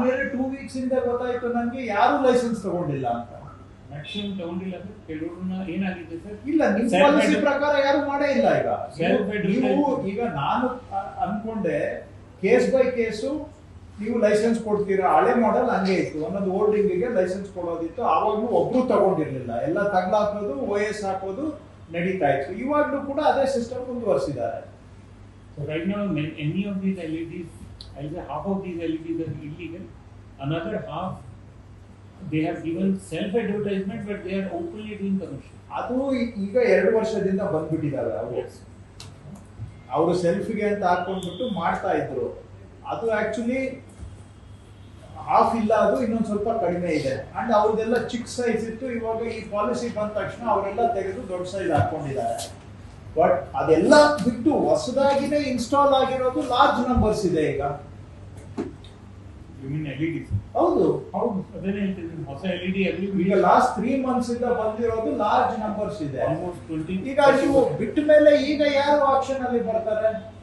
ಆಮೇಲೆ 2 ವೀಕ್ಸ್ ಇಂದ ಗೊತ್ತಾಯ್ತು ನನಗೆ ಯಾರು ಲೈಸೆನ್ಸ್ ತಗೊಂಡಿಲ್ಲ ಅಂತ. ಮ್ಯಾಕ್ಸಿಮಮ್ ತಗೊಂಡಿಲ್ಲ ಸರ್, ಕೆಲವ್ರನ್ನ ಏನಾಗಿದೆ ಸರ್, ಇಲ್ಲ ನಿಮ್ಮ ಪಾಲಿಸಿ ಪ್ರಕಾರ ಯಾರು ಮಾಡೇ ಇಲ್ಲ. ನೀವು ಈಗ ನಾನು ಅನ್ಕೊಂಡೆ ಕೇಸ್ ಬೈ ಕೇಸು ನೀವು ಲೈಸೆನ್ಸ್ ಕೊಡ್ತೀರಾ. ಹಳೆ ಮಾಡೆಲ್ ಹಂಗೆ ಇತ್ತು, ಒಂದೊಂದು ಹೋಲ್ಡಿಂಗಿಗೆ ಲೈಸೆನ್ಸ್ ಕೊಡೋದಿತ್ತು. ಆವಾಗ್ಲೂ ಒಬ್ರು ತಗೊಂಡಿರ್ಲಿಲ್ಲ, ಎಲ್ಲ ತಗ್ಲಾಕೋದು OS ಹಾಕೋದು ನಡೀತಾ ಇತ್ತು. ಇವಾಗ್ಲೂ ಕೂಡ ಅದೇ ಸಿಸ್ಟಮ್ ಮುಂದುವರಿಸಿದ್ದಾರೆ. So right now, any of these LEDs, I'll say half of these LEDs are illegal. Another half, they have given self-advertisement, but they are openly doing commercial. ಅದು ಈಗ 2 ವರ್ಷದಿಂದ ಬಂದ್ಬಿಟ್ಟಿದ್ದಾವೆ. ಅವರು ಸೆಲ್ಫಿಗೆ ಅಂತ ಹಾಕೊಂಡ್ಬಿಟ್ಟು ಮಾಡ್ತಾ ಇದ್ರು. ಅದು ಆಕ್ಚುಲಿ ಹಾಫ್ ಇಲ್ಲ, ಅದು ಇನ್ನೊಂದು ಸ್ವಲ್ಪ ಕಡಿಮೆ ಇದೆ. ಅಂಡ್ ಅವ್ರದೆಲ್ಲ ಚಿಕ್ಕ ಸೈಜ್ ಇತ್ತು. ಇವಾಗ ಈ ಪಾಲಿಸಿ ಬಂದ ತಕ್ಷಣ ಅವರೆಲ್ಲ ತೆಗೆದು ದೊಡ್ಡ ಸೈಜ್ ಹಾಕೊಂಡಿದ್ದಾರೆ. ಬಟ್ ಅದೆಲ್ಲ ಬಿಟ್ಟು ಹೊಸದಾಗಿನೇ ಇನ್ಸ್ಟಾಲ್ ಆಗಿರೋದು ಲಾರ್ಜ್ ನಂಬರ್ಸ್ ಇದೆ ಈಗ. You mean LEDs? ಹೌದು, ಅದೇನೇ ಹೇಳ್ತಿದ್ದೀನಿ, ಹೊಸ LED ಈಗ ಲಾಸ್ಟ್ 3 ಮಂತ್ಸ್ ಇಂದ ಬಂದಿರೋದು ಲಾರ್ಜ್ ನಂಬರ್ಸ್ ಇದೆ. ಆಲ್ಮೋಸ್ಟ್ 20. ಈಗ ನೀವು ಬಿಟ್ಟ ಮೇಲೆ ಈಗ ಯಾರು ಆಕ್ಷನ್ ಅಲ್ಲಿ ಬರ್ತಾರೆ?